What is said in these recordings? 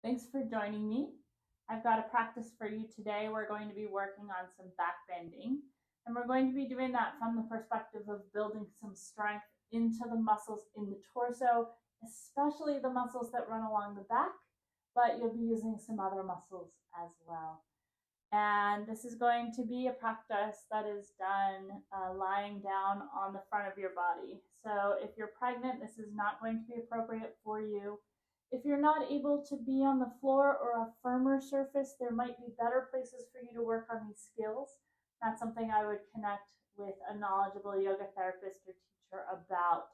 Thanks for joining me. I've got a practice for you today. We're going to be working on some back bending, and we're going to be doing that from the perspective of building some strength into the muscles in the torso, especially the muscles that run along the back, but you'll be using some other muscles as well. And this is going to be a practice that is done lying down on the front of your body. So if you're pregnant, this is not going to be appropriate for you. If you're not able to be on the floor or a firmer surface, there might be better places for you to work on these skills. That's something I would connect with a knowledgeable yoga therapist or teacher about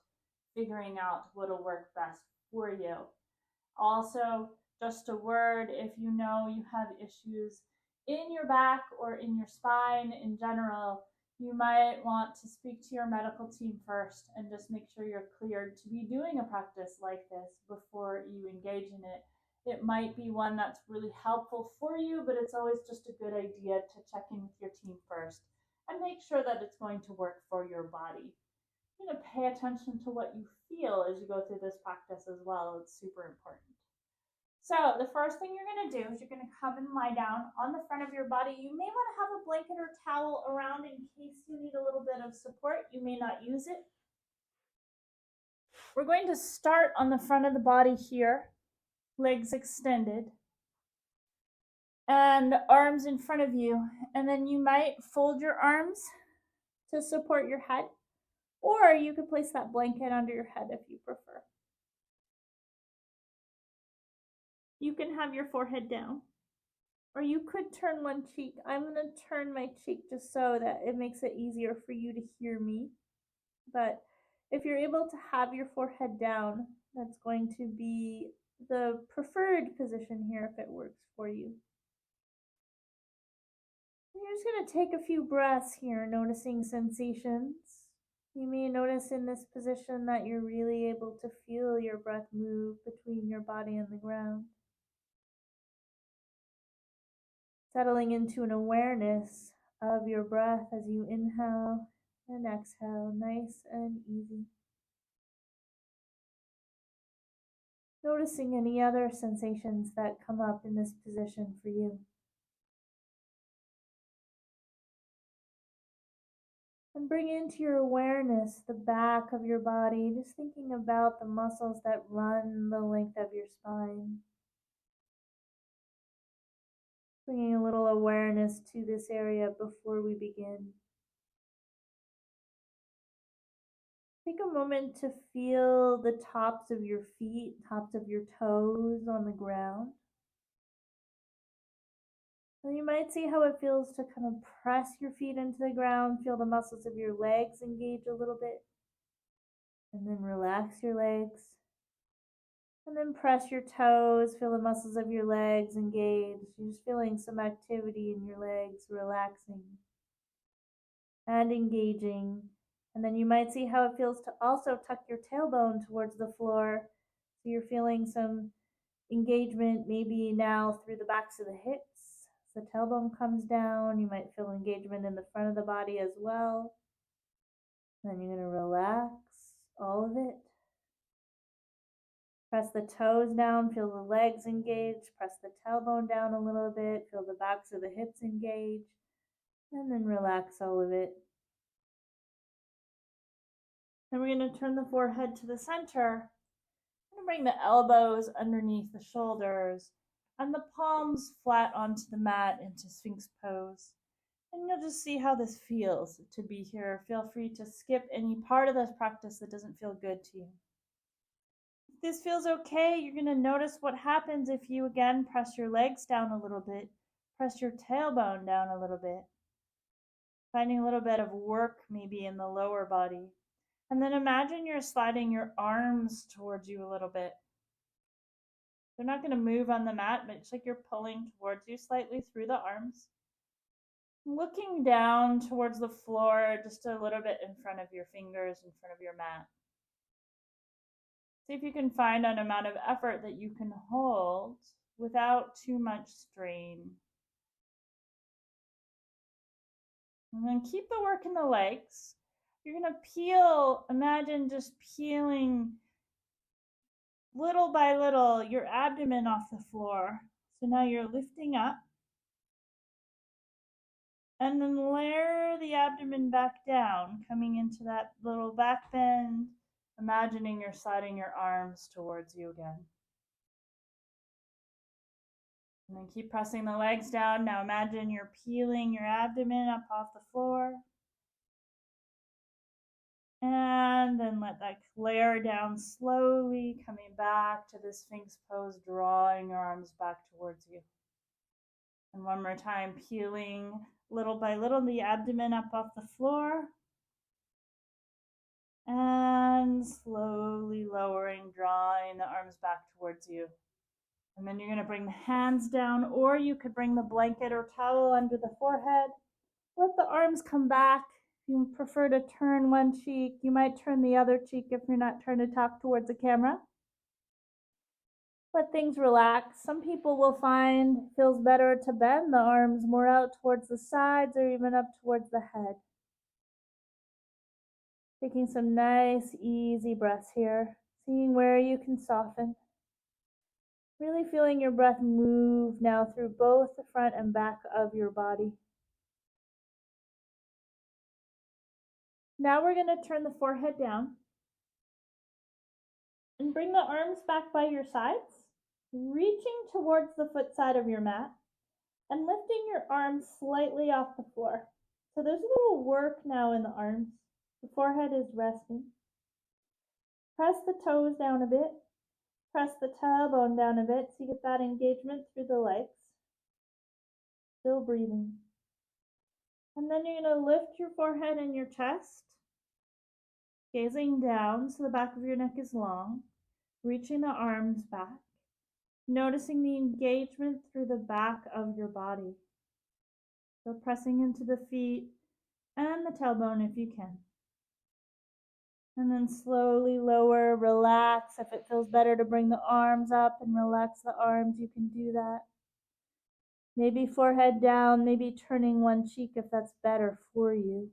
figuring out what'll work best for you. Also, just a word, if you know you have issues in your back or in your spine in general, you might want to speak to your medical team first and just make sure you're cleared to be doing a practice like this before you engage in it. It might be one that's really helpful for you, but it's always just a good idea to check in with your team first and make sure that it's going to work for your body. You know, pay attention to what you feel as you go through this practice as well. It's super important. So the first thing you're going to do is you're going to come and lie down on the front of your body. You may want to have a blanket or towel around in case you need a little bit of support. You may not use it. We're going to start on the front of the body here, legs extended, and arms in front of you. And then you might fold your arms to support your head, or you could place that blanket under your head if you prefer. You can have your forehead down, or you could turn one cheek. I'm going to turn my cheek just so that it makes it easier for you to hear me. But if you're able to have your forehead down, that's going to be the preferred position here if it works for you. You're just going to take a few breaths here, noticing sensations. You may notice in this position that you're really able to feel your breath move between your body and the ground. Settling into an awareness of your breath as you inhale and exhale, nice and easy. Noticing any other sensations that come up in this position for you. And bring into your awareness the back of your body, just thinking about the muscles that run the length of your spine. Bringing a little awareness to this area before we begin. Take a moment to feel the tops of your feet, tops of your toes on the ground. And you might see how it feels to kind of press your feet into the ground, feel the muscles of your legs engage a little bit. And then relax your legs. And then press your toes, feel the muscles of your legs engage. You're just feeling some activity in your legs, relaxing and engaging. And then you might see how it feels to also tuck your tailbone towards the floor. So you're feeling some engagement maybe now through the backs of the hips. The tailbone comes down. You might feel engagement in the front of the body as well. Then you're going to relax all of it. Press the toes down, feel the legs engage. Press the tailbone down a little bit, feel the backs of the hips engage. And then relax all of it. Then we're going to turn the forehead to the center. And bring the elbows underneath the shoulders and the palms flat onto the mat into Sphinx Pose. And you'll just see how this feels to be here. Feel free to skip any part of this practice that doesn't feel good to you. If this feels okay, you're going to notice what happens if you again press your legs down a little bit, press your tailbone down a little bit, finding a little bit of work maybe in the lower body. And then imagine you're sliding your arms towards you a little bit. They're not going to move on the mat, but it's like you're pulling towards you slightly through the arms. Looking down towards the floor just a little bit in front of your fingers, in front of your mat. See if you can find an amount of effort that you can hold without too much strain. And then keep the work in the legs. You're going to peel, imagine just peeling little by little your abdomen off the floor. So now you're lifting up and then layer the abdomen back down, coming into that little back bend, imagining you're sliding your arms towards you again. And then keep pressing the legs down. Now imagine you're peeling your abdomen up off the floor. And then let that layer down slowly, coming back to the Sphinx pose, drawing your arms back towards you. And one more time, peeling little by little the abdomen up off the floor. And slowly lowering, drawing the arms back towards you. And then you're going to bring the hands down, or you could bring the blanket or towel under the forehead. Let the arms come back. If you prefer to turn one cheek, you might turn the other cheek if you're not trying to talk towards the camera. Let things relax. Some people will find it feels better to bend the arms more out towards the sides or even up towards the head. Taking some nice, easy breaths here, seeing where you can soften. Really feeling your breath move now through both the front and back of your body. Now we're going to turn the forehead down and bring the arms back by your sides, reaching towards the foot side of your mat and lifting your arms slightly off the floor. So there's a little work now in the arms. The forehead is resting. Press the toes down a bit. Press the tailbone down a bit so you get that engagement through the legs. Still breathing. And then you're going to lift your forehead and your chest, gazing down so the back of your neck is long, reaching the arms back, noticing the engagement through the back of your body. So pressing into the feet and the tailbone if you can. And then slowly lower, relax. If it feels better to bring the arms up and relax the arms, you can do that. Maybe forehead down, maybe turning one cheek if that's better for you.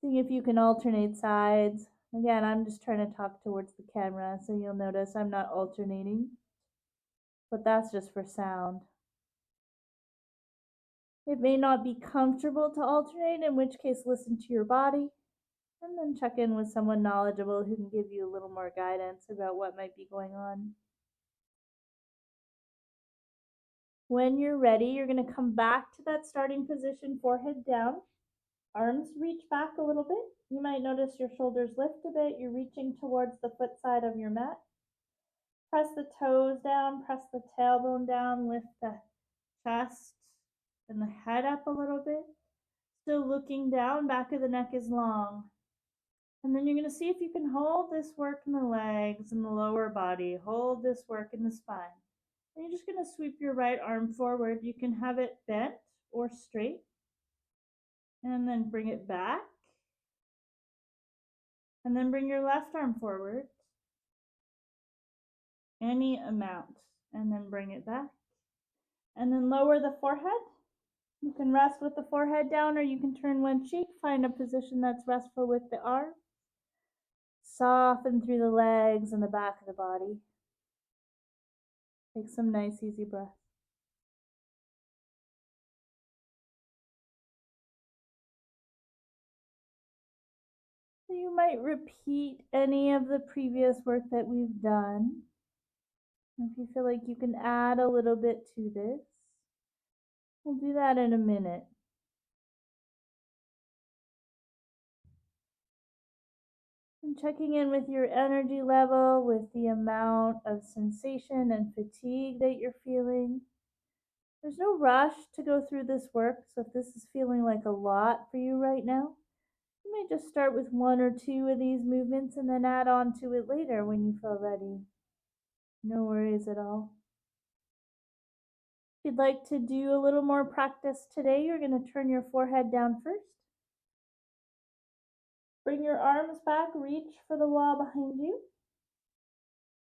See if you can alternate sides. Again, I'm just trying to talk towards the camera, so you'll notice I'm not alternating. But that's just for sound. It may not be comfortable to alternate, in which case listen to your body. And then check in with someone knowledgeable who can give you a little more guidance about what might be going on. When you're ready, you're going to come back to that starting position, forehead down. Arms reach back a little bit. You might notice your shoulders lift a bit. You're reaching towards the foot side of your mat. Press the toes down, press the tailbone down, lift the chest and the head up a little bit. Still looking down, back of the neck is long. And then you're going to see if you can hold this work in the legs and the lower body. Hold this work in the spine. And you're just going to sweep your right arm forward. You can have it bent or straight. And then bring it back. And then bring your left arm forward. Any amount. And then bring it back. And then lower the forehead. You can rest with the forehead down, or you can turn one cheek. Find a position that's restful with the arm. Soften through the legs and the back of the body. Take some nice, easy breaths. So you might repeat any of the previous work that we've done. If you feel like you can add a little bit to this, we'll do that in a minute. And checking in with your energy level, with the amount of sensation and fatigue that you're feeling. There's no rush to go through this work, so if this is feeling like a lot for you right now, you may just start with one or two of these movements and then add on to it later when you feel ready. No worries at all. If you'd like to do a little more practice today, you're going to turn your forehead down first. Bring your arms back, reach for the wall behind you.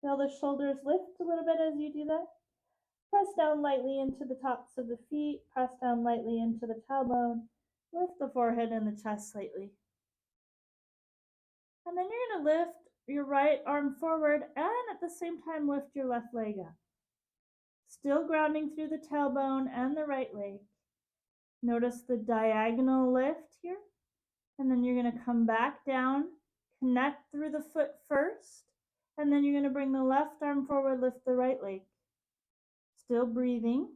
Feel the shoulders lift a little bit as you do that. Press down lightly into the tops of the feet, press down lightly into the tailbone, lift the forehead and the chest slightly. And then you're going to lift your right arm forward and at the same time lift your left leg up. Still grounding through the tailbone and the right leg. Notice the diagonal lift here. And then you're going to come back down, connect through the foot first, and then you're going to bring the left arm forward, lift the right leg. Still breathing,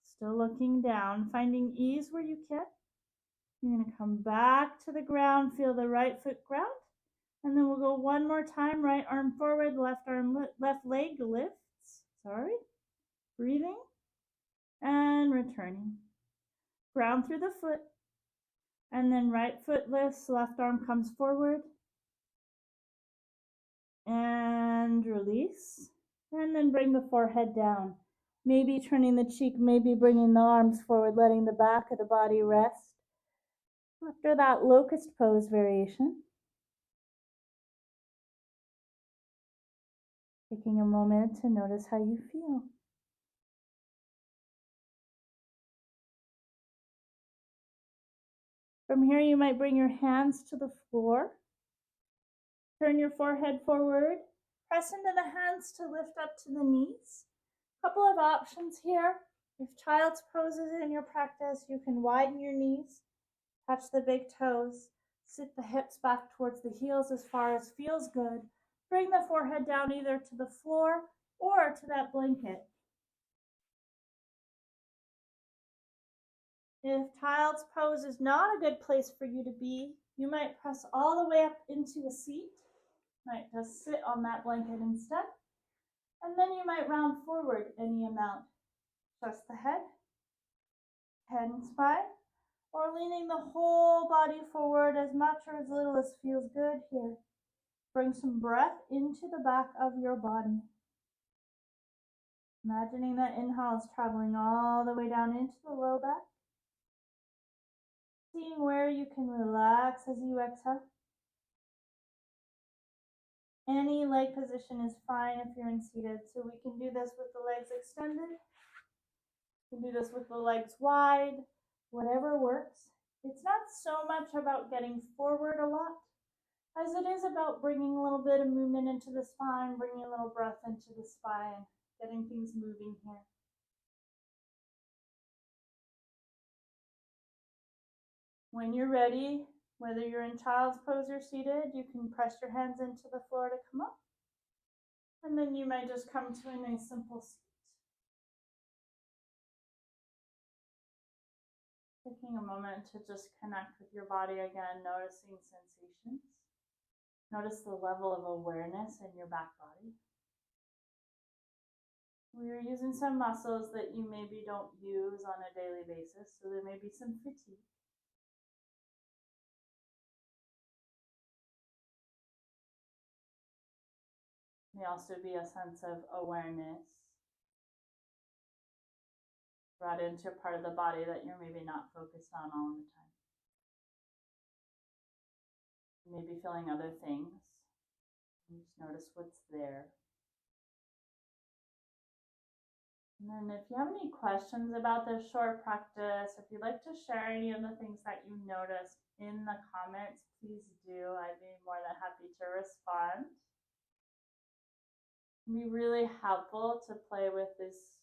still looking down, finding ease where you can. You're going to come back to the ground, feel the right foot ground, and then we'll go one more time, right arm forward, left leg lifts, breathing, and returning. Ground through the foot, and then right foot lifts, left arm comes forward, and release, and then bring the forehead down. Maybe turning the cheek, maybe bringing the arms forward, letting the back of the body rest. After that locust pose variation, taking a moment to notice how you feel. From here, you might bring your hands to the floor. Turn your forehead forward. Press into the hands to lift up to the knees. Couple of options here. If child's pose is in your practice, you can widen your knees, touch the big toes, sit the hips back towards the heels as far as feels good. Bring the forehead down either to the floor or to that blanket. If child's pose is not a good place for you to be, you might press all the way up into a seat. Might just sit on that blanket instead. And then you might round forward any amount. Just the head and spine, or leaning the whole body forward as much or as little as feels good here. Bring some breath into the back of your body. Imagining that inhale is traveling all the way down into the low back. Seeing where you can relax as you exhale. Any leg position is fine if you're in seated. So we can do this with the legs extended. We can do this with the legs wide, whatever works. It's not so much about getting forward a lot as it is about bringing a little bit of movement into the spine, bringing a little breath into the spine, getting things moving here. When you're ready, whether you're in child's pose or seated, you can press your hands into the floor to come up. And then you might just come to a nice simple seat. Taking a moment to just connect with your body again, noticing sensations. Notice the level of awareness in your back body. We are using some muscles that you maybe don't use on a daily basis, so there may be some fatigue. May also be a sense of awareness brought into a part of the body that you're maybe not focused on all the time. You may be feeling other things. You just notice what's there. And then if you have any questions about this short practice, if you'd like to share any of the things that you noticed in the comments, please do. I'd be more than happy to respond. It can be really helpful to play with this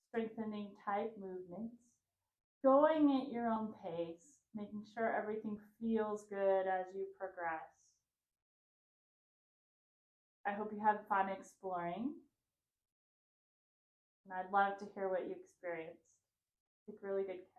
strengthening type movements, going at your own pace, making sure everything feels good as you progress. I hope you have fun exploring, and I'd love to hear what you experienced. Take really good care.